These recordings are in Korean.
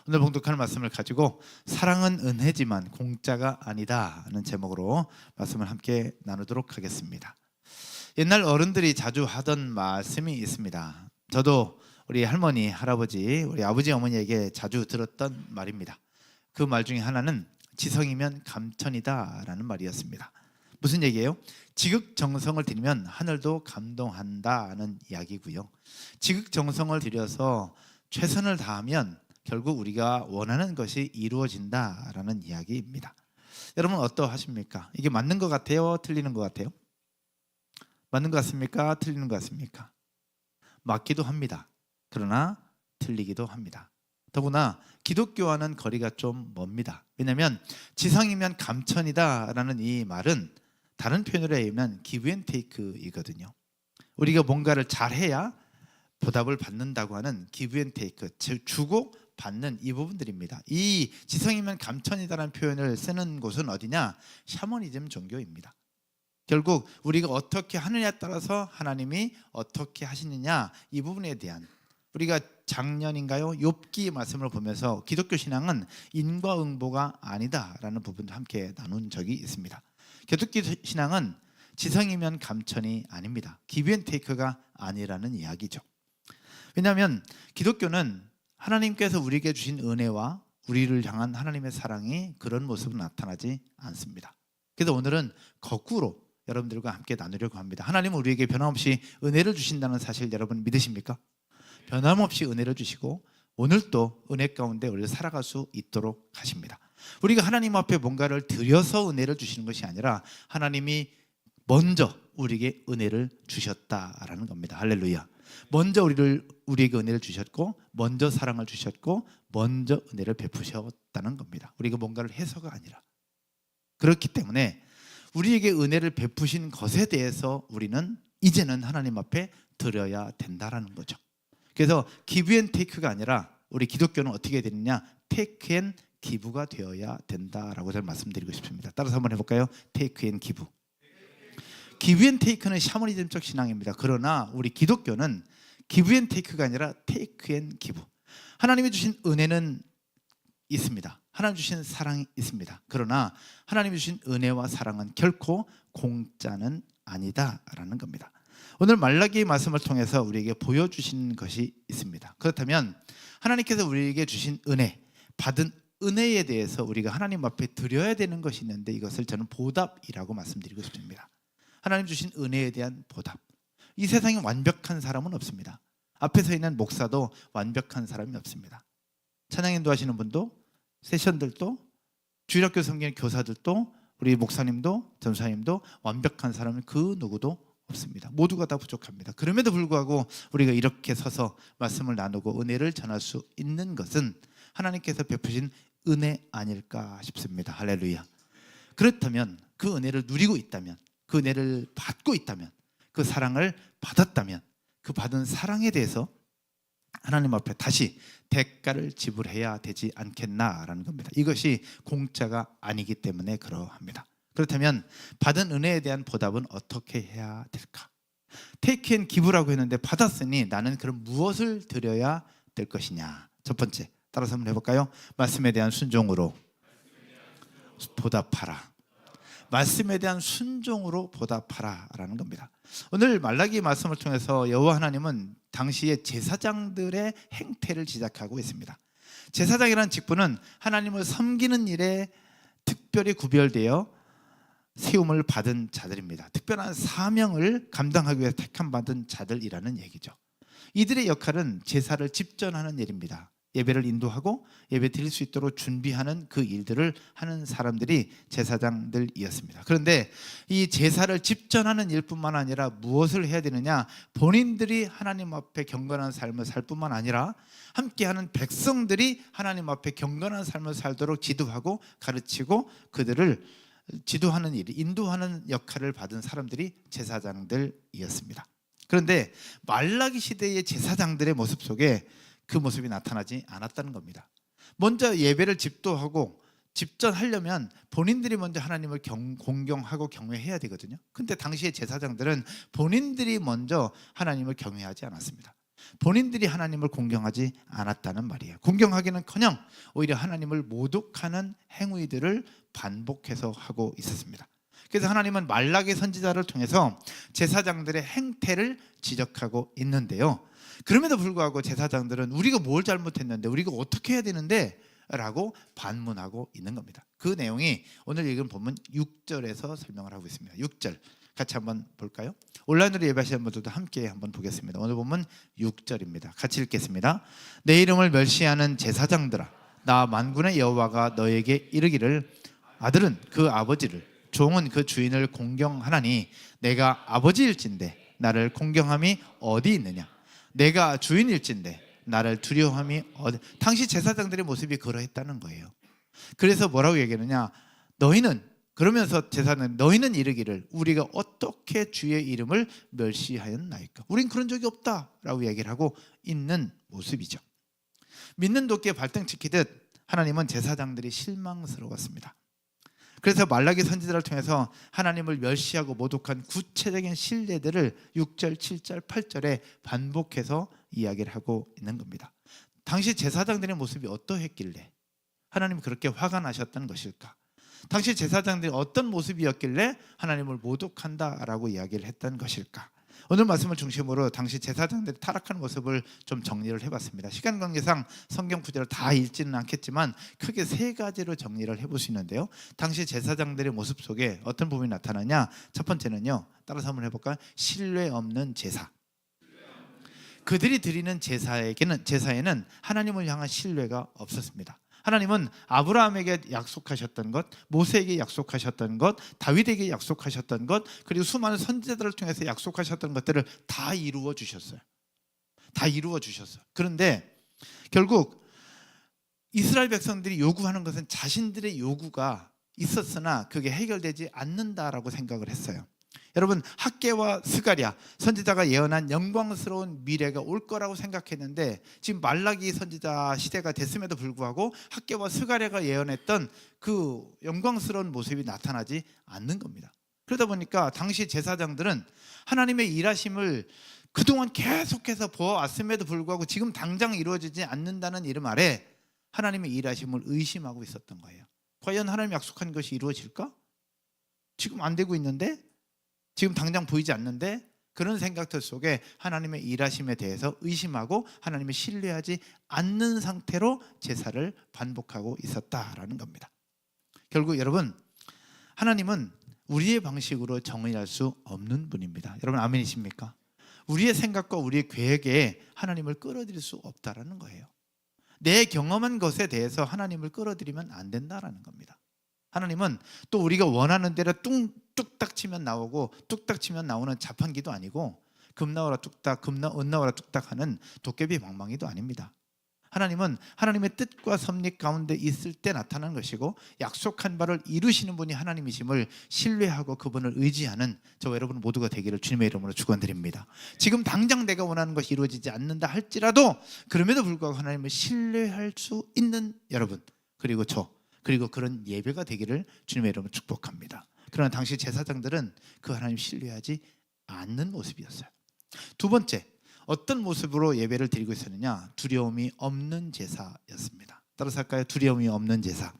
오늘 봉독할 말씀을 가지고 사랑은 은혜지만 공짜가 아니다는 제목으로 말씀을 함께 나누도록 하겠습니다. 옛날 어른들이 자주 하던 말씀이 있습니다. 저도 우리 할머니, 할아버지, 우리 아버지, 어머니에게 자주 들었던 말입니다. 그 말 중에 하나는 지성이면 감천이다라는 말이었습니다. 무슨 얘기예요? 지극정성을 들이면 하늘도 감동한다는 이야기고요. 지극정성을 들여서 최선을 다하면 결국 우리가 원하는 것이 이루어진다라는 이야기입니다. 여러분 어떠하십니까? 이게 맞는 것 같아요? 틀리는 것 같아요? 맞는 것 같습니까? 틀리는 것 같습니까? 맞기도 합니다. 그러나 틀리기도 합니다. 더구나 기독교와는 거리가 좀 멉니다. 왜냐하면 지성이면 감천이다라는 이 말은 다른 표현으로 하면 give and take이거든요. 우리가 뭔가를 잘해야 보답을 받는다고 하는 give and take, 즉 주고 받는 이 부분들입니다. 이 지성이면 감천이다라는 표현을 쓰는 곳은 어디냐? 샤머니즘 종교입니다. 결국 우리가 어떻게 하느냐에 따라서 하나님이 어떻게 하시느냐, 이 부분에 대한, 우리가 작년인가요? 욥기 말씀을 보면서 기독교 신앙은 인과응보가 아니다라는 부분도 함께 나눈 적이 있습니다. 기독교 신앙은 지성이면 감천이 아닙니다. give and take가 아니라는 이야기죠. 왜냐하면 기독교는 하나님께서 우리에게 주신 은혜와 우리를 향한 하나님의 사랑이 그런 모습으로 나타나지 않습니다. 그래서 오늘은 거꾸로 여러분들과 함께 나누려고 합니다. 하나님은 우리에게 변함없이 은혜를 주신다는 사실 여러분 믿으십니까? 변함없이 은혜를 주시고 오늘도 은혜 가운데 우리를 살아갈 수 있도록 하십니다. 우리가 하나님 앞에 뭔가를 드려서 은혜를 주시는 것이 아니라 하나님이 먼저 우리에게 은혜를 주셨다라는 겁니다. 할렐루야. 먼저 우리에게 은혜를 주셨고, 먼저 사랑을 주셨고, 먼저 은혜를 베푸셨다는 겁니다. 우리가 뭔가를 해서가 아니라. 그렇기 때문에 우리에게 은혜를 베푸신 것에 대해서 우리는 이제는 하나님 앞에 드려야 된다라는 거죠. 그래서 give and take가 아니라 우리 기독교는 어떻게 되느냐? take and give가 되어야 된다라고 저는 말씀드리고 싶습니다. 따라서 한번 해볼까요? take and give. give and take는 샤머니즘적 신앙입니다. 그러나 우리 기독교는 give and take가 아니라 take and give. 하나님이 주신 은혜는 있습니다. 하나님 주신 사랑이 있습니다. 그러나 하나님이 주신 은혜와 사랑은 결코 공짜는 아니다라는 겁니다. 오늘 말라기의 말씀을 통해서 우리에게 보여주신 것이 있습니다. 그렇다면 하나님께서 우리에게 주신 은혜, 받은 은혜에 대해서 우리가 하나님 앞에 드려야 되는 것이 있는데 이것을 저는 보답이라고 말씀드리고 싶습니다. 하나님 주신 은혜에 대한 보답. 이 세상에 완벽한 사람은 없습니다. 앞에 서 있는 목사도 완벽한 사람이 없습니다. 찬양인도 하시는 분도, 세션들도, 주일학교 섬기는 교사들도, 우리 목사님도, 전사님도 완벽한 사람은 그 누구도 없습니다. 모두가 다 부족합니다. 그럼에도 불구하고 우리가 이렇게 서서 말씀을 나누고 은혜를 전할 수 있는 것은 하나님께서 베푸신 은혜 아닐까 싶습니다. 할렐루야. 그렇다면 그 은혜를 누리고 있다면, 그 은혜를 받고 있다면, 그 사랑을 받았다면 그 받은 사랑에 대해서 하나님 앞에 다시 대가를 지불해야 되지 않겠나라는 겁니다. 이것이 공짜가 아니기 때문에 그러합니다. 그렇다면 받은 은혜에 대한 보답은 어떻게 해야 될까? take and give라고 했는데 받았으니 나는 그럼 무엇을 드려야 될 것이냐? 첫 번째, 따라서 한번 해볼까요? 말씀에 대한 순종으로 보답하라. 말씀에 대한 순종으로 보답하라라는 겁니다. 오늘 말라기 말씀을 통해서 여호와 하나님은 당시의 제사장들의 행태를 지적하고 있습니다. 제사장이라는 직분은 하나님을 섬기는 일에 특별히 구별되어 세움을 받은 자들입니다. 특별한 사명을 감당하기 위해 택함 받은 자들이라는 얘기죠. 이들의 역할은 제사를 집전하는 일입니다. 예배를 인도하고 예배 드릴 수 있도록 준비하는 그 일들을 하는 사람들이 제사장들이었습니다. 그런데 이 제사를 집전하는 일뿐만 아니라 무엇을 해야 되느냐? 본인들이 하나님 앞에 경건한 삶을 살 뿐만 아니라 함께하는 백성들이 하나님 앞에 경건한 삶을 살도록 지도하고 가르치고 그들을 지도하는 일, 인도하는 역할을 받은 사람들이 제사장들이었습니다. 그런데 말라기 시대의 제사장들의 모습 속에 그 모습이 나타나지 않았다는 겁니다. 먼저 예배를 집도하고 집전하려면 본인들이 먼저 하나님을 공경하고 경외해야 되거든요. 근데 당시의 제사장들은 본인들이 먼저 하나님을 경외하지 않았습니다. 본인들이 하나님을 공경하지 않았다는 말이에요. 공경하기는커녕 오히려 하나님을 모독하는 행위들을 반복해서 하고 있었습니다. 그래서 하나님은 말라기 선지자를 통해서 제사장들의 행태를 지적하고 있는데요. 그럼에도 불구하고 제사장들은 우리가 뭘 잘못했는데, 우리가 어떻게 해야 되는데 라고 반문하고 있는 겁니다. 그 내용이 오늘 읽은 본문 6절에서 설명을 하고 있습니다. 6절 같이 한번 볼까요? 온라인으로 예배하시는 분들도 함께 한번 보겠습니다. 오늘 본문 6절입니다. 같이 읽겠습니다. 내 이름을 멸시하는 제사장들아, 나 만군의 여호와가 너에게 이르기를, 아들은 그 아버지를, 종은 그 주인을 공경하나니 내가 아버지일진데 나를 공경함이 어디 있느냐? 내가 주인일진데 나를 두려워함이 어디? 당시 제사장들의 모습이 그러했다는 거예요. 그래서 뭐라고 얘기하느냐? 그러면서 제사는 너희는 이르기를, 우리가 어떻게 주의 이름을 멸시하였나이까? 우린 그런 적이 없다라고 얘기를 하고 있는 모습이죠. 믿는 도끼에 발등찍히듯 하나님은 제사장들이 실망스러웠습니다. 그래서 말라기 선지자를 통해서 하나님을 멸시하고 모독한 구체적인 신뢰들을 6절, 7절, 8절에 반복해서 이야기를 하고 있는 겁니다. 당시 제사장들의 모습이 어떠했길래 하나님이 그렇게 화가 나셨던 것일까? 당시 제사장들이 어떤 모습이었길래 하나님을 모독한다라고 이야기를 했던 것일까? 오늘 말씀을 중심으로 당시 제사장들이 타락한 모습을 좀 정리를 해봤습니다. 시간 관계상 성경 구절을 다 읽지는 않겠지만 크게 세 가지로 정리를 해볼 수 있는데요. 당시 제사장들의 모습 속에 어떤 부분이 나타나냐? 첫 번째는요, 따라서 한번 해볼까요? 신뢰 없는 제사. 그들이 드리는 제사에는 하나님을 향한 신뢰가 없었습니다. 하나님은 아브라함에게 약속하셨던 것, 모세에게 약속하셨던 것, 다윗에게 약속하셨던 것, 그리고 수많은 선지자들을 통해서 약속하셨던 것들을 다 이루어 주셨어요. 다 이루어 주셨어요. 그런데 결국 이스라엘 백성들이 요구하는 것은 자신들의 요구가 있었으나 그게 해결되지 않는다라고 생각을 했어요. 여러분, 학개와 스가랴 선지자가 예언한 영광스러운 미래가 올 거라고 생각했는데 지금 말라기 선지자 시대가 됐음에도 불구하고 학개와 스가랴가 예언했던 그 영광스러운 모습이 나타나지 않는 겁니다. 그러다 보니까 당시 제사장들은 하나님의 일하심을 그동안 계속해서 보아왔음에도 불구하고 지금 당장 이루어지지 않는다는 이름 아래 하나님의 일하심을 의심하고 있었던 거예요. 과연 하나님 약속한 것이 이루어질까? 지금 안 되고 있는데, 지금 당장 보이지 않는데, 그런 생각들 속에 하나님의 일하심에 대해서 의심하고 하나님을 신뢰하지 않는 상태로 제사를 반복하고 있었다라는 겁니다. 결국 여러분, 하나님은 우리의 방식으로 정의할 수 없는 분입니다. 여러분 아멘이십니까? 우리의 생각과 우리의 계획에 하나님을 끌어들일 수 없다라는 거예요. 내 경험한 것에 대해서 하나님을 끌어들이면 안 된다라는 겁니다. 하나님은 또 우리가 원하는 대로 뚝딱 치면 나오고 뚝딱 치면 나오는 자판기도 아니고 금 나오라 뚝딱, 은 나오라 뚝딱 하는 도깨비 방망이도 아닙니다. 하나님은 하나님의 뜻과 섭리 가운데 있을 때 나타나는 것이고 약속한 바를 이루시는 분이 하나님이심을 신뢰하고 그분을 의지하는 저와 여러분 모두가 되기를 주님의 이름으로 축원드립니다. 지금 당장 내가 원하는 것이 이루어지지 않는다 할지라도 그럼에도 불구하고 하나님을 신뢰할 수 있는 여러분, 그리고 그리고 그런 예배가 되기를 주님의 이름으로 축복합니다. 그러나 당시 제사장들은 그 하나님 신뢰하지 않는 모습이었어요. 두 번째, 어떤 모습으로 예배를 드리고 있었느냐? 두려움이 없는 제사였습니다. 따라서 할까요? 두려움이 없는 제사.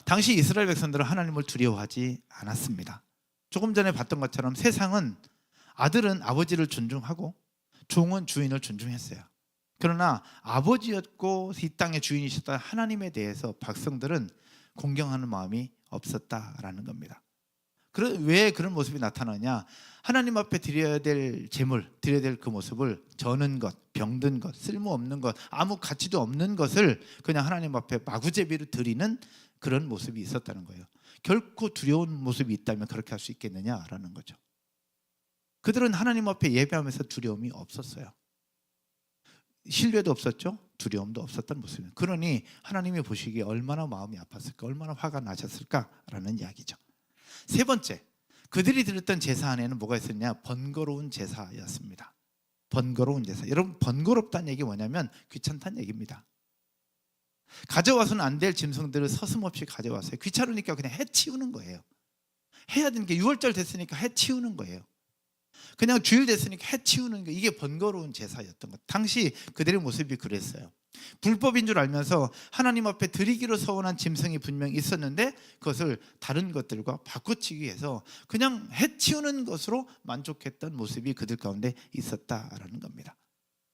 당시 이스라엘 백성들은 하나님을 두려워하지 않았습니다. 조금 전에 봤던 것처럼 세상은 아들은 아버지를 존중하고 종은 주인을 존중했어요. 그러나 아버지였고 이 땅의 주인이셨던 하나님에 대해서 백성들은 공경하는 마음이 없었다라는 겁니다. 왜 그런 모습이 나타나냐? 하나님 앞에 드려야 될 제물, 드려야 될 그 모습을 저는 것, 병든 것, 쓸모없는 것, 아무 가치도 없는 것을 그냥 하나님 앞에 마구제비로 드리는 그런 모습이 있었다는 거예요. 결코 두려운 모습이 있다면 그렇게 할 수 있겠느냐라는 거죠. 그들은 하나님 앞에 예배하면서 두려움이 없었어요. 신뢰도 없었죠. 두려움도 없었던 모습입니다. 그러니 하나님이 보시기에 얼마나 마음이 아팠을까, 얼마나 화가 나셨을까라는 이야기죠. 세 번째, 그들이 드렸던 제사 안에는 뭐가 있었냐? 번거로운 제사였습니다. 번거로운 제사. 여러분, 번거롭다는 얘기 뭐냐면 귀찮다는 얘기입니다. 가져와서는 안 될 짐승들을 서슴없이 가져왔어요. 귀찮으니까 그냥 해치우는 거예요. 해야 되는 게 6월절 됐으니까 해치우는 거예요. 그냥 주일 됐으니까 해치우는 게 이게 번거로운 제사였던 것. 당시 그들의 모습이 그랬어요. 불법인 줄 알면서 하나님 앞에 드리기로 서원한 짐승이 분명히 있었는데 그것을 다른 것들과 바꿔치기 위해서 그냥 해치우는 것으로 만족했던 모습이 그들 가운데 있었다라는 겁니다.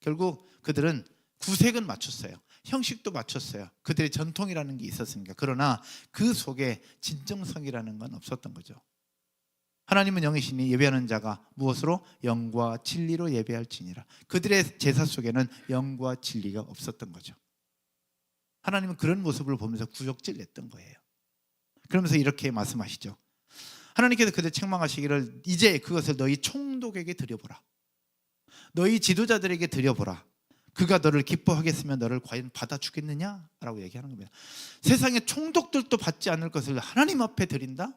결국 그들은 구색은 맞췄어요. 형식도 맞췄어요. 그들의 전통이라는 게 있었으니까. 그러나 그 속에 진정성이라는 건 없었던 거죠. 하나님은 영이시니 예배하는 자가 무엇으로? 영과 진리로 예배할지니라. 그들의 제사 속에는 영과 진리가 없었던 거죠. 하나님은 그런 모습을 보면서 구역질 냈던 거예요. 그러면서 이렇게 말씀하시죠. 하나님께서 그들 책망하시기를 이제 그것을 너희 총독에게 드려보라. 너희 지도자들에게 드려보라. 그가 너를 기뻐하겠으면 너를 과연 받아주겠느냐? 라고 얘기하는 겁니다. 세상의 총독들도 받지 않을 것을 하나님 앞에 드린다?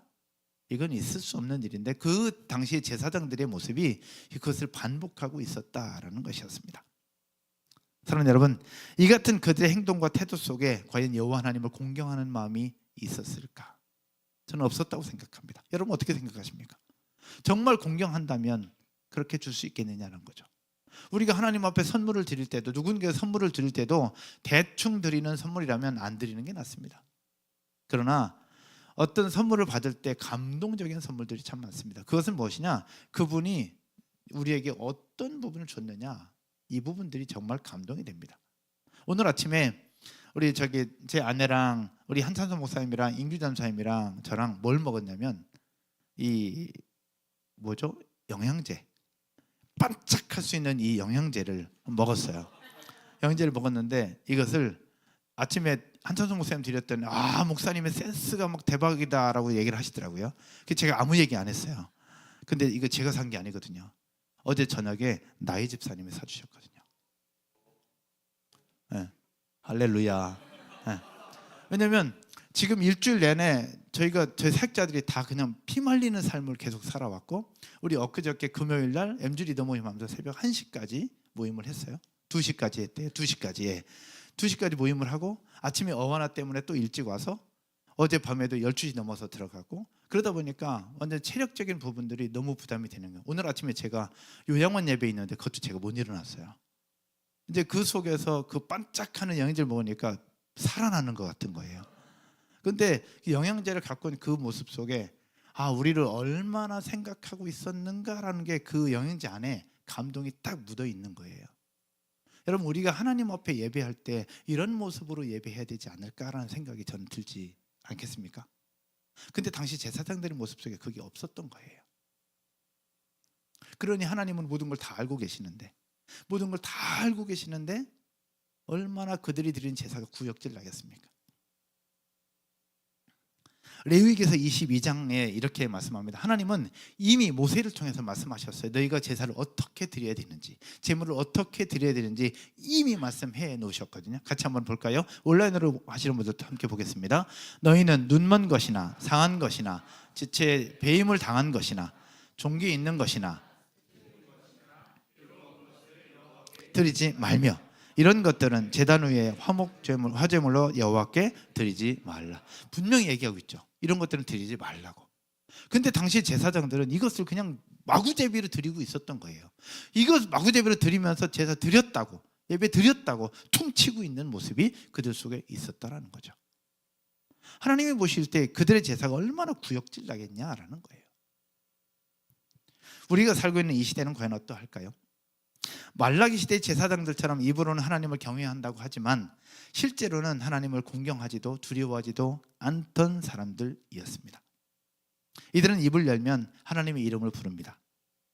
이건 있을 수 없는 일인데 그 당시 제사장들의 모습이 그것을 반복하고 있었다라는 것이었습니다. 사랑하는 여러분, 이 같은 그들의 행동과 태도 속에 과연 여호와 하나님을 공경하는 마음이 있었을까? 저는 없었다고 생각합니다. 여러분 어떻게 생각하십니까? 정말 공경한다면 그렇게 줄 수 있겠느냐는 거죠. 우리가 하나님 앞에 선물을 드릴 때도 누군가에게 선물을 드릴 때도 대충 드리는 선물이라면 안 드리는 게 낫습니다. 그러나 어떤 선물을 받을 때 감동적인 선물들이 참 많습니다. 그것은 무엇이냐? 그분이 우리에게 어떤 부분을 줬느냐, 이 부분들이 정말 감동이 됩니다. 오늘 아침에 우리 제 아내랑 우리 한찬성 목사님이랑 인규 전사님이랑 저랑 뭘 먹었냐면 이 뭐죠? 영양제, 반짝할 수 있는 이 영양제를 먹었어요. 영양제를 먹었는데 이것을 아침에 한찬성 목사님 드렸더니 목사님의 센스가 막 대박이다라고 얘기를 하시더라고요. 제가 아무 얘기 안 했어요. 근데 이거 제가 산 게 아니거든요. 어제 저녁에 나희 집사님이 사주셨거든요. 네. 할렐루야. 네. 왜냐면 지금 일주일 내내 저희 색자들이 다 그냥 피 말리는 삶을 계속 살아왔고 우리 엊그저께 금요일 날 MG 리더 모임 하면서 새벽 1시까지 모임을 했어요. 2시까지 했대요. 2시까지. 2시까지 모임을 하고 아침에 어하나 때문에 또 일찍 와서 어젯밤에도 12시 넘어서 들어가고 그러다 보니까 완전 체력적인 부분들이 너무 부담이 되는 거예요. 오늘 아침에 제가 요양원 예배 있는데 그것도 제가 못 일어났어요. 이제 그 속에서 그 반짝하는 영양제를 먹으니까 살아나는 것 같은 거예요. 근데 영양제를 갖고 있는 그 모습 속에 우리를 얼마나 생각하고 있었는가라는 게 그 영양제 안에 감동이 딱 묻어 있는 거예요. 여러분 우리가 하나님 앞에 예배할 때 이런 모습으로 예배해야 되지 않을까라는 생각이 저는 들지 않겠습니까? 근데 당시 제사장들의 모습 속에 그게 없었던 거예요. 그러니 하나님은 모든 걸 다 알고 계시는데 얼마나 그들이 드린 제사가 구역질 나겠습니까? 레위기서 22장에 이렇게 말씀합니다. 하나님은 이미 모세를 통해서 말씀하셨어요. 너희가 제사를 어떻게 드려야 되는지, 제물을 어떻게 드려야 되는지 이미 말씀해 놓으셨거든요. 같이 한번 볼까요? 온라인으로 하시는 분들도 함께 보겠습니다. 너희는 눈먼 것이나 상한 것이나 지체 배임을 당한 것이나 종기 있는 것이나 드리지 말며 이런 것들은 제단 위에 화제물로 여호와께 드리지 말라. 분명히 얘기하고 있죠. 이런 것들은 드리지 말라고. 근데 당시 제사장들은 이것을 그냥 마구제비로 드리고 있었던 거예요. 이것 마구제비로 드리면서 제사 드렸다고, 예배 드렸다고 퉁치고 있는 모습이 그들 속에 있었다라는 거죠. 하나님이 보실 때 그들의 제사가 얼마나 구역질 나겠냐라는 거예요. 우리가 살고 있는 이 시대는 과연 어떠할까요? 말라기 시대 제사장들처럼 입으로는 하나님을 경외한다고 하지만 실제로는 하나님을 공경하지도 두려워하지도 않던 사람들이었습니다. 이들은 입을 열면 하나님의 이름을 부릅니다.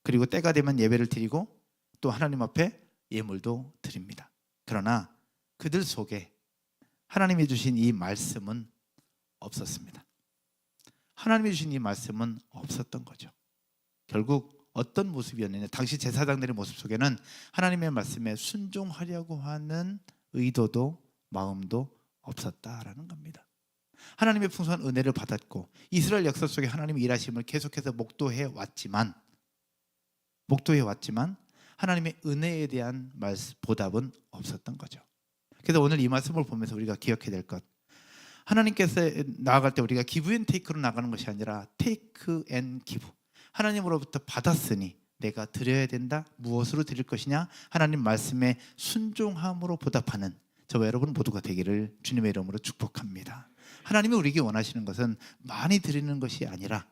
그리고 때가 되면 예배를 드리고 또 하나님 앞에 예물도 드립니다. 그러나 그들 속에 하나님이 주신 이 말씀은 없었습니다. 하나님이 주신 이 말씀은 없었던 거죠. 결국 어떤 모습이었느냐? 당시 제사장들의 모습 속에는 하나님의 말씀에 순종하려고 하는 의도도 마음도 없었다라는 겁니다. 하나님의 풍성한 은혜를 받았고 이스라엘 역사 속에 하나님의 일하심을 계속해서 목도해 왔지만 하나님의 은혜에 대한 보답은 없었던 거죠. 그래서 오늘 이 말씀을 보면서 우리가 기억해야 될 것, 하나님께서 나아갈 때 우리가 기브 앤 테이크로 나가는 것이 아니라 테이크 앤 기브, 하나님으로부터 받았으니 내가 드려야 된다. 무엇으로 드릴 것이냐? 하나님 말씀에 순종함으로 보답하는 저와 여러분 모두가 되기를 주님의 이름으로 축복합니다. 하나님이 우리에게 원하시는 것은 많이 드리는 것이 아니라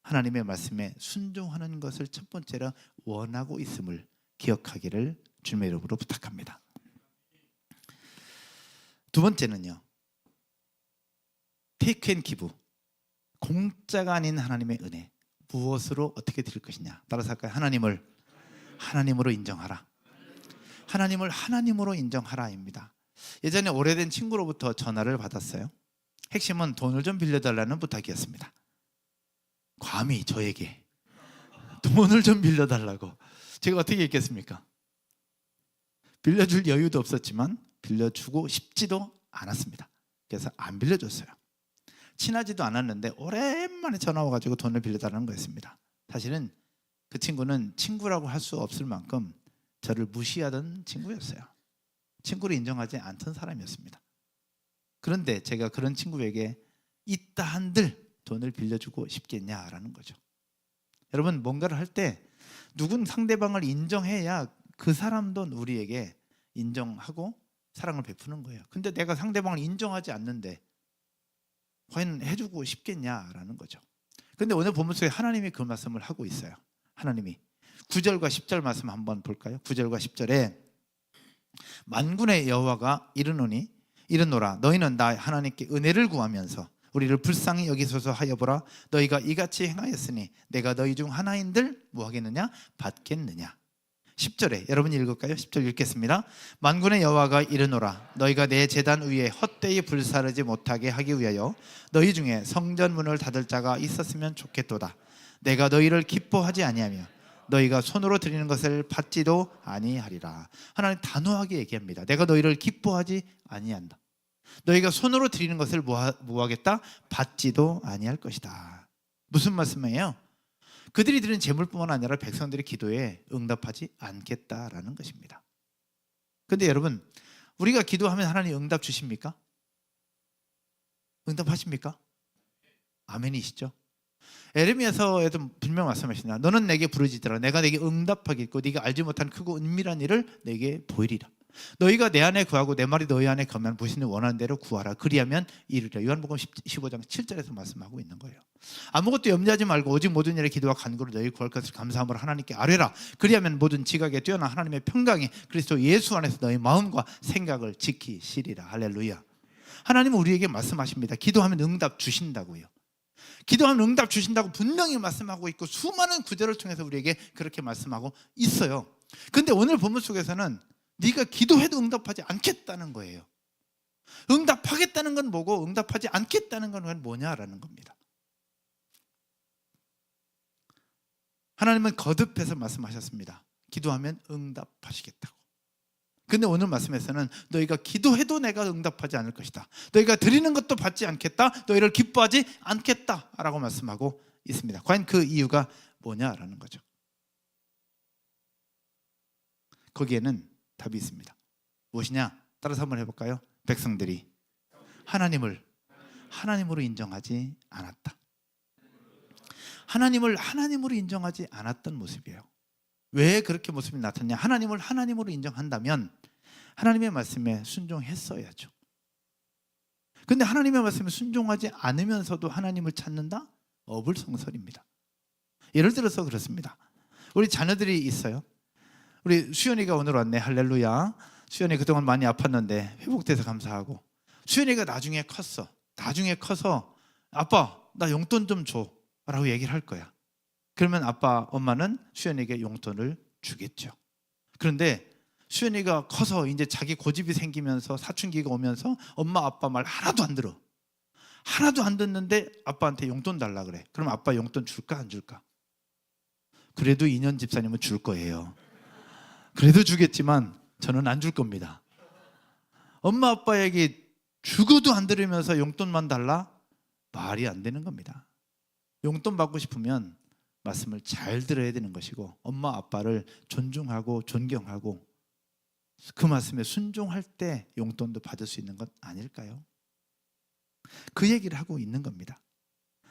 하나님의 말씀에 순종하는 것을 첫 번째로 원하고 있음을 기억하기를 주님의 이름으로 부탁합니다. 두 번째는요, 테이크 앤 기브, 공짜가 아닌 하나님의 은혜. 무엇으로 어떻게 드릴 것이냐? 따라서 할까요? 하나님으로 인정하라. 하나님을 하나님으로 인정하라입니다. 예전에 오래된 친구로부터 전화를 받았어요. 핵심은 돈을 좀 빌려달라는 부탁이었습니다. 감히 저에게 돈을 좀 빌려달라고. 제가 어떻게 했겠습니까? 빌려줄 여유도 없었지만 빌려주고 싶지도 않았습니다. 그래서 안 빌려줬어요. 친하지도 않았는데 오랜만에 전화 와가지고 돈을 빌려달라는 거였습니다. 사실은 그 친구는 친구라고 할 수 없을 만큼 저를 무시하던 친구였어요. 친구를 인정하지 않던 사람이었습니다. 그런데 제가 그런 친구에게 있다 한들 돈을 빌려주고 싶겠냐라는 거죠. 여러분, 뭔가를 할 때 누군 상대방을 인정해야 그 사람도 우리에게 인정하고 사랑을 베푸는 거예요. 근데 내가 상대방을 인정하지 않는데 과연 해주고 싶겠냐라는 거죠. 그런데 오늘 본문 속에 하나님이 그 말씀을 하고 있어요. 하나님이 9절과 10절 말씀 한번 볼까요? 9절과 10절에 만군의 여호와가 이르노라 너희는 나 하나님께 은혜를 구하면서 우리를 불쌍히 여기소서 하여 보라. 너희가 이같이 행하였으니 내가 너희 중 하나인들 뭐 하겠느냐? 받겠느냐. 10절에 여러분 읽을까요? 10절 읽겠습니다. 만군의 여호와가 이르노라 너희가 내 제단 위에 헛되이 불사르지 못하게 하기 위하여 너희 중에 성전 문을 닫을 자가 있었으면 좋겠도다. 내가 너희를 기뻐하지 아니하며 너희가 손으로 드리는 것을 받지도 아니하리라. 하나님 단호하게 얘기합니다. 내가 너희를 기뻐하지 아니한다. 너희가 손으로 드리는 것을 뭐 하겠다? 받지도 아니할 것이다. 무슨 말씀이에요? 그들이 드리는 재물뿐만 아니라 백성들의 기도에 응답하지 않겠다라는 것입니다. 그런데 여러분, 우리가 기도하면 하나님 응답 주십니까? 응답하십니까? 아멘이시죠? 에레미야서에도 분명 말씀하십니다. 너는 내게 부르짖으라. 내가 내게 응답하겠고 네가 알지 못한 크고 은밀한 일을 내게 보이리라. 너희가 내 안에 구하고 내 말이 너희 안에 거면 무엇이든 원하는 대로 구하라. 그리하면 이루리라. 요한복음 15장 7절에서 말씀하고 있는 거예요. 아무것도 염려하지 말고 오직 모든 일에 기도와 간구로 너희 구할 것을 감사함으로 하나님께 아뢰라. 그리하면 모든 지각에 뛰어난 하나님의 평강이 그리스도 예수 안에서 너희 마음과 생각을 지키시리라. 할렐루야. 하나님은 우리에게 말씀하십니다. 기도하면 응답 주신다고요. 기도하면 응답 주신다고 분명히 말씀하고 있고 수많은 구절을 통해서 우리에게 그렇게 말씀하고 있어요. 그런데 오늘 본문 속에서는 네가 기도해도 응답하지 않겠다는 거예요. 응답하겠다는 건 뭐고 응답하지 않겠다는 건 뭐냐라는 겁니다. 하나님은 거듭해서 말씀하셨습니다. 기도하면 응답하시겠다고. 근데 오늘 말씀에서는 너희가 기도해도 내가 응답하지 않을 것이다. 너희가 드리는 것도 받지 않겠다. 너희를 기뻐하지 않겠다라고 말씀하고 있습니다. 과연 그 이유가 뭐냐라는 거죠. 거기에는 답이 있습니다. 무엇이냐? 따라서 한번 해볼까요? 백성들이 하나님으로 인정하지 않았다. 하나님을 하나님으로 인정하지 않았던 모습이에요. 왜 그렇게 모습이 나타났냐? 하나님을 하나님으로 인정한다면 하나님의 말씀에 순종했어야죠. 그런데 하나님의 말씀에 순종하지 않으면서도 하나님을 찾는다? 어불성설입니다. 예를 들어서 그렇습니다. 우리 자녀들이 있어요. 우리 수연이가 오늘 왔네. 할렐루야. 수연이 그동안 많이 아팠는데 회복돼서 감사하고, 수연이가 나중에 커서 아빠 나 용돈 좀 줘 라고 얘기를 할 거야. 그러면 아빠 엄마는 수연이에게 용돈을 주겠죠. 그런데 수연이가 커서 이제 자기 고집이 생기면서 사춘기가 오면서 엄마 아빠 말 하나도 안 들어. 하나도 안 듣는데 아빠한테 용돈 달라 그래. 그럼 아빠 용돈 줄까 안 줄까? 그래도 2년 집사님은 줄 거예요. 그래도 주겠지만 저는 안 줄 겁니다. 엄마 아빠에게 죽어도 안 들으면서 용돈만 달라? 말이 안 되는 겁니다. 용돈 받고 싶으면 말씀을 잘 들어야 되는 것이고 엄마 아빠를 존중하고 존경하고 그 말씀에 순종할 때 용돈도 받을 수 있는 것 아닐까요? 그 얘기를 하고 있는 겁니다.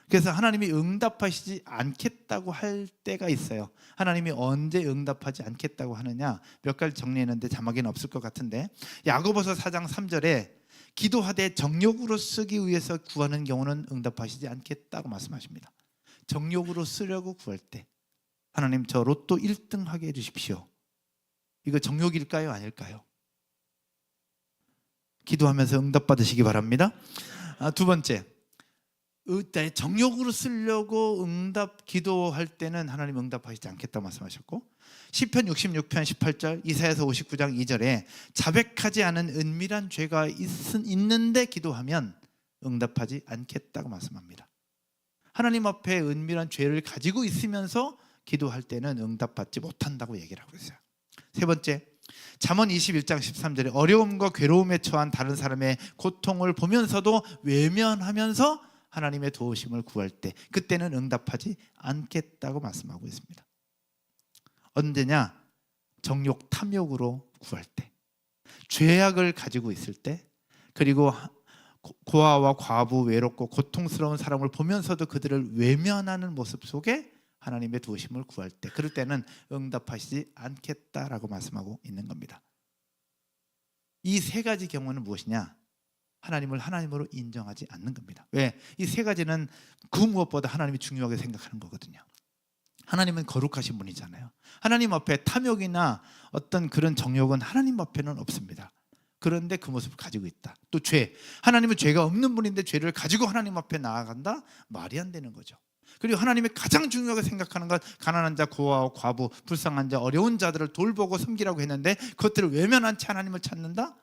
그래서 하나님이 응답하시지 않겠다고 할 때가 있어요. 하나님이 언제 응답하지 않겠다고 하느냐, 몇 가지 정리했는데 자막에는 없을 것 같은데, 야고보서 4장 3절에 기도하되 정욕으로 쓰기 위해서 구하는 경우는 응답하시지 않겠다고 말씀하십니다. 정욕으로 쓰려고 구할 때 하나님 저 로또 1등 하게 해주십시오. 이거 정욕일까요? 아닐까요? 기도하면서 응답받으시기 바랍니다. 두 번째, 정욕으로 쓰려고 기도할 때는 하나님 응답하시지 않겠다고 말씀하셨고, 시편 66편 18절, 이사야서 59장 2절에 자백하지 않은 은밀한 죄가 있는데 기도하면 응답하지 않겠다고 말씀합니다. 하나님 앞에 은밀한 죄를 가지고 있으면서 기도할 때는 응답받지 못한다고 얘기를 하고 있어요. 세 번째, 잠언 21장 13절에 어려움과 괴로움에 처한 다른 사람의 고통을 보면서도 외면하면서 하나님의 도우심을 구할 때, 그때는 응답하지 않겠다고 말씀하고 있습니다. 언제냐? 정욕, 탐욕으로 구할 때, 죄악을 가지고 있을 때, 그리고 고아와 과부, 외롭고 고통스러운 사람을 보면서도 그들을 외면하는 모습 속에 하나님의 도우심을 구할 때, 그럴 때는 응답하시지 않겠다라고 말씀하고 있는 겁니다. 이 세 가지 경우는 무엇이냐? 하나님을 하나님으로 인정하지 않는 겁니다. 왜? 이 세 가지는 그 무엇보다 하나님이 중요하게 생각하는 거거든요. 하나님은 거룩하신 분이잖아요. 하나님 앞에 탐욕이나 어떤 그런 정욕은 하나님 앞에는 없습니다. 그런데 그 모습을 가지고 있다. 또 죄, 하나님은 죄가 없는 분인데 죄를 가지고 하나님 앞에 나아간다? 말이 안 되는 거죠. 그리고 하나님이 가장 중요하게 생각하는 것, 가난한 자, 고아와 과부, 불쌍한 자, 어려운 자들을 돌보고 섬기라고 했는데 그것들을 외면한 채 하나님을 찾는다?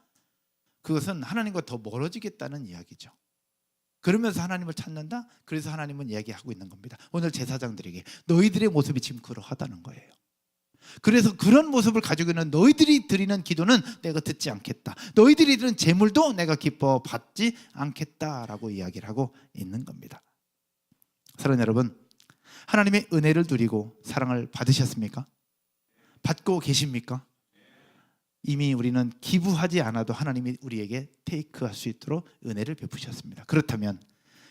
그것은 하나님과 더 멀어지겠다는 이야기죠. 그러면서 하나님을 찾는다? 그래서 하나님은 이야기하고 있는 겁니다. 오늘 제사장들에게 너희들의 모습이 지금 그러하다는 거예요. 그래서 그런 모습을 가지고 있는 너희들이 드리는 기도는 내가 듣지 않겠다. 너희들이 드리는 제물도 내가 기뻐 받지 않겠다라고 이야기를 하고 있는 겁니다. 사랑하는 여러분, 하나님의 은혜를 누리고 사랑을 받으셨습니까? 받고 계십니까? 이미 우리는 기부하지 않아도 하나님이 우리에게 테이크할 수 있도록 은혜를 베푸셨습니다. 그렇다면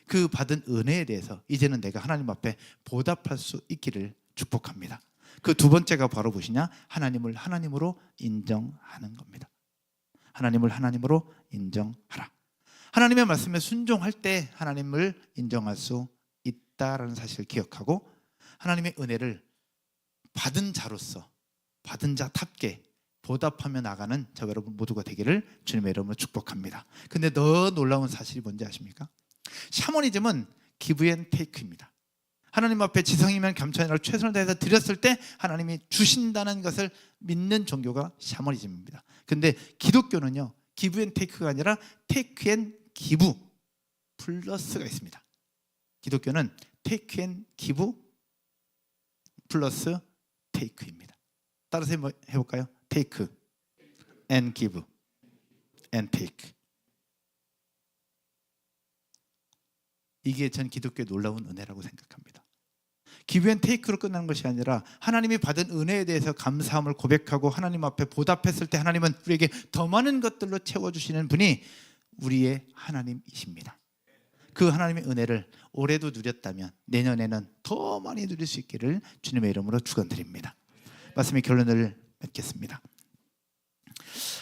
그 받은 은혜에 대해서 이제는 내가 하나님 앞에 보답할 수 있기를 축복합니다. 그 두 번째가 바로 무엇이냐? 하나님을 하나님으로 인정하는 겁니다. 하나님을 하나님으로 인정하라. 하나님의 말씀에 순종할 때 하나님을 인정할 수 있다라는 사실을 기억하고, 하나님의 은혜를 받은 자로서, 받은 자답게 보답하며 나가는 저 여러분 모두가 되기를 주님의 이름으로 축복합니다. 근데 더 놀라운 사실이 뭔지 아십니까? 샤머니즘은 기브 앤 테이크입니다. 하나님 앞에 지성이면 겸손이라 최선을 다해서 드렸을 때 하나님이 주신다는 것을 믿는 종교가 샤머니즘입니다. 근데 기독교는요, 기브 앤 테이크가 아니라 테이크 앤 기브 플러스가 있습니다. 기독교는 테이크 앤 기브 플러스 테이크입니다. 따라서 해볼까요? Take and give and take. 이게 전 기독교의 놀라운 은혜라고 생각합니다. Give and take로 끝나는 것이 아니라 하나님이 받은 은혜에 대해서 감사함을 고백하고 하나님 앞에 보답했을 때 하나님은 우리에게 더 많은 것들로 채워주시는 분이 우리의 하나님이십니다. 그 하나님의 은혜를 올해도 누렸다면 내년에는 더 많이 누릴 수 있기를 주님의 이름으로 축원드립니다. 말씀의 결론을 맺겠습니다.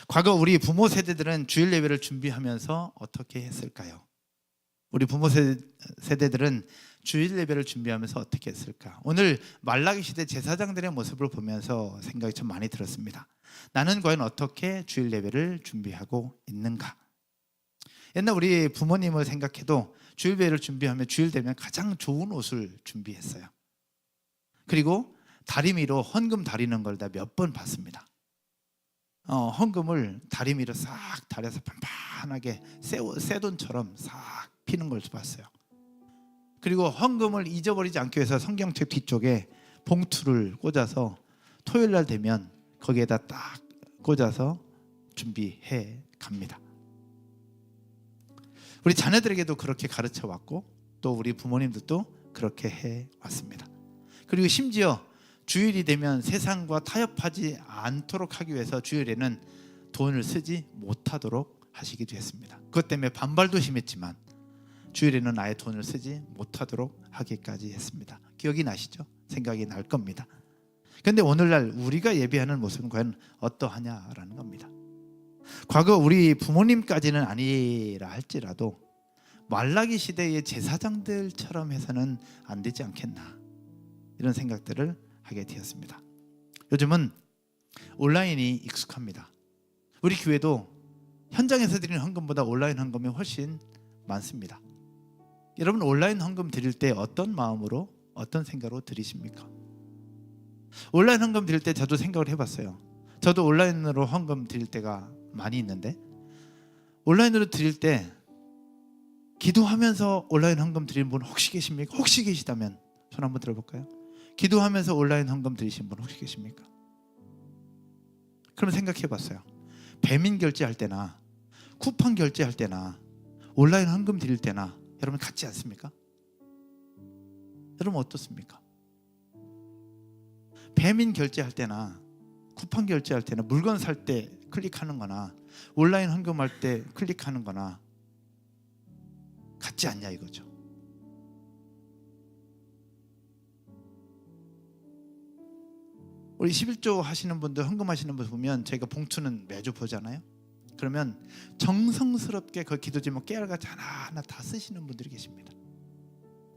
과거 우리 부모 세대들은 주일 예배를 준비하면서 어떻게 했을까요? 우리 부모 세대들은 주일 예배를 준비하면서 어떻게 했을까? 오늘 말라기 시대 제사장들의 모습을 보면서 생각이 좀 많이 들었습니다. 나는 과연 어떻게 주일 예배를 준비하고 있는가? 옛날 우리 부모님을 생각해도 주일 예배를 준비하면 주일 되면 가장 좋은 옷을 준비했어요. 그리고 다리미로 헌금 다리는 걸 다 몇 번 봤습니다. 헌금을 다리미로 싹 다려서 판판하게 새 돈처럼 싹 피는 걸 봤어요. 그리고 헌금을 잊어버리지 않기 위해서 성경책 뒤쪽에 봉투를 꽂아서 토요일 날 되면 거기에다 딱 꽂아서 준비해 갑니다. 우리 자녀들에게도 그렇게 가르쳐 왔고 또 우리 부모님들도 그렇게 해 왔습니다. 그리고 심지어 주일이 되면 세상과 타협하지 않도록 하기 위해서 주일에는 돈을 쓰지 못하도록 하시기도 했습니다. 그것 때문에 반발도 심했지만 주일에는 아예 돈을 쓰지 못하도록 하기까지 했습니다. 기억이 나시죠? 생각이 날 겁니다. 그런데 오늘날 우리가 예배하는 모습은 과연 어떠하냐라는 겁니다. 과거 우리 부모님까지는 아니라 할지라도 말라기 시대의 제사장들처럼 해서는 안 되지 않겠나, 이런 생각들을 하게 되었습니다. 요즘은 온라인이 익숙합니다. 우리 교회도 현장에서 드리는 헌금보다 온라인 헌금이 훨씬 많습니다. 여러분, 온라인 헌금 드릴 때 어떤 마음으로, 어떤 생각으로 드리십니까? 온라인 헌금 드릴 때 저도 생각을 해봤어요. 저도 온라인으로 헌금 드릴 때가 많이 있는데, 온라인으로 드릴 때 기도하면서 온라인 헌금 드리는 분 혹시 계십니까? 혹시 계시다면 손 한번 들어볼까요? 기도하면서 온라인 헌금 드리신 분 혹시 계십니까? 그럼 생각해봤어요. 배민 결제할 때나 쿠팡 결제할 때나 온라인 헌금 드릴 때나 여러분 같지 않습니까? 여러분 어떻습니까? 배민 결제할 때나 쿠팡 결제할 때나 물건 살 때 클릭하는 거나 온라인 헌금할 때 클릭하는 거나 같지 않냐 이거죠. 우리 11조 하시는 분들, 헌금하시는 분들 보면 저희가 봉투는 매주 보잖아요. 그러면 정성스럽게 그 기도 제목 깨알같이 하나하나 다 쓰시는 분들이 계십니다.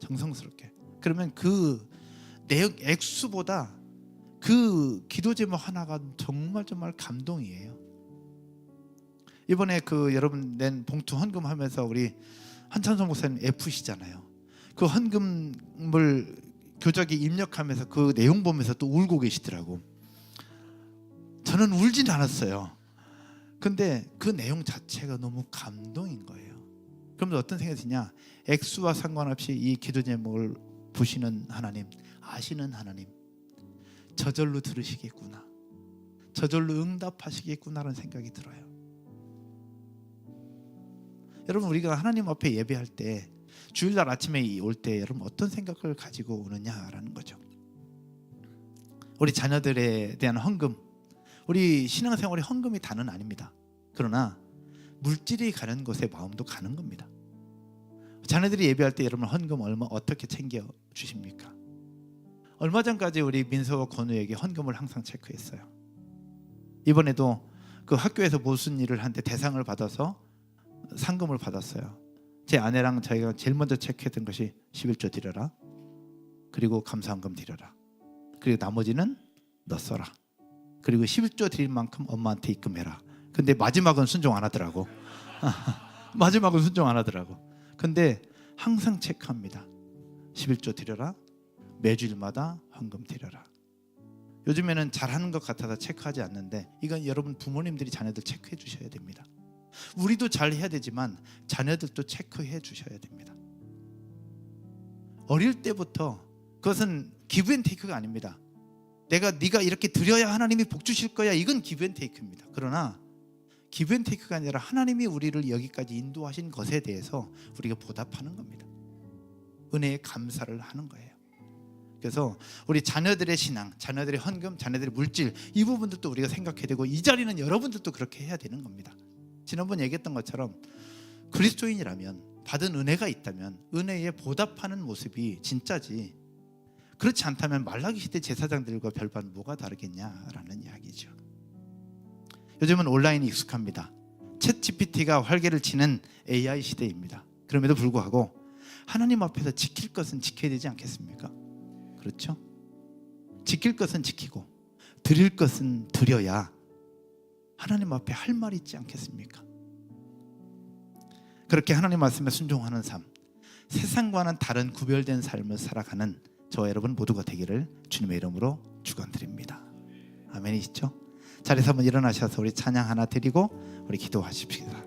정성스럽게. 그러면 그 내용 액수보다 그 기도 제목 하나가 정말 감동이에요. 이번에 그 여러분 낸 봉투 헌금하면서 우리 한찬성 목사님 F시잖아요. 그 헌금을 교적이 입력하면서 그 내용 보면서 또 울고 계시더라고. 저는 울진 않았어요. 근데 그 내용 자체가 너무 감동인 거예요. 그러면 어떤 생각이 드냐? 액수와 상관없이 이 기도 제목을 보시는 하나님, 아시는 하나님, 저절로 들으시겠구나, 저절로 응답하시겠구나라는 생각이 들어요. 여러분, 우리가 하나님 앞에 예배할 때, 주일날 아침에 올 때 여러분 어떤 생각을 가지고 오느냐라는 거죠. 우리 자녀들에 대한 헌금, 우리 신앙생활의 헌금이 다는 아닙니다. 그러나 물질이 가는 곳에 마음도 가는 겁니다. 자녀들이 예배할 때 여러분 헌금 얼마 어떻게 챙겨 주십니까? 얼마 전까지 우리 민서와 건우에게 헌금을 항상 체크했어요. 이번에도 그 학교에서 무슨 일을 하는데 대상을 받아서 상금을 받았어요. 제 아내랑 저희가 제일 먼저 체크했던 것이 11조 드려라, 그리고 감사헌금 드려라, 그리고 나머지는 너 써라, 그리고 11조 드릴 만큼 엄마한테 입금해라. 근데 마지막은 순종 안 하더라고. 마지막은 순종 안 하더라고. 근데 항상 체크합니다. 11조 드려라, 매주일마다 헌금 드려라. 요즘에는 잘하는 것 같아서 체크하지 않는데, 이건 여러분 부모님들이 자녀들 체크해 주셔야 됩니다. 우리도 잘 해야 되지만 자녀들도 체크해 주셔야 됩니다. 어릴 때부터 그것은 기브 앤 테이크가 아닙니다. 네가 이렇게 드려야 하나님이 복 주실 거야, 이건 기브 앤 테이크입니다. 그러나 기브 앤 테이크가 아니라 하나님이 우리를 여기까지 인도하신 것에 대해서 우리가 보답하는 겁니다. 은혜에 감사를 하는 거예요. 그래서 우리 자녀들의 신앙, 자녀들의 헌금, 자녀들의 물질, 이 부분들도 우리가 생각해야 되고, 이 자리는 여러분들도 그렇게 해야 되는 겁니다. 지난번 얘기했던 것처럼 그리스도인이라면, 받은 은혜가 있다면 은혜에 보답하는 모습이 진짜지, 그렇지 않다면 말라기 시대 제사장들과 별반 뭐가 다르겠냐라는 이야기죠. 요즘은 온라인이 익숙합니다. 챗 GPT가 활개를 치는 AI 시대입니다. 그럼에도 불구하고 하나님 앞에서 지킬 것은 지켜야 되지 않겠습니까? 그렇죠? 지킬 것은 지키고 드릴 것은 드려야 하나님 앞에 할 말이 있지 않겠습니까? 그렇게 하나님 말씀에 순종하는 삶, 세상과는 다른 구별된 삶을 살아가는 저와 여러분 모두가 되기를 주님의 이름으로 축원드립니다. 아멘이시죠? 자리에서 한번 일어나셔서 우리 찬양 하나 드리고 우리 기도하십시다.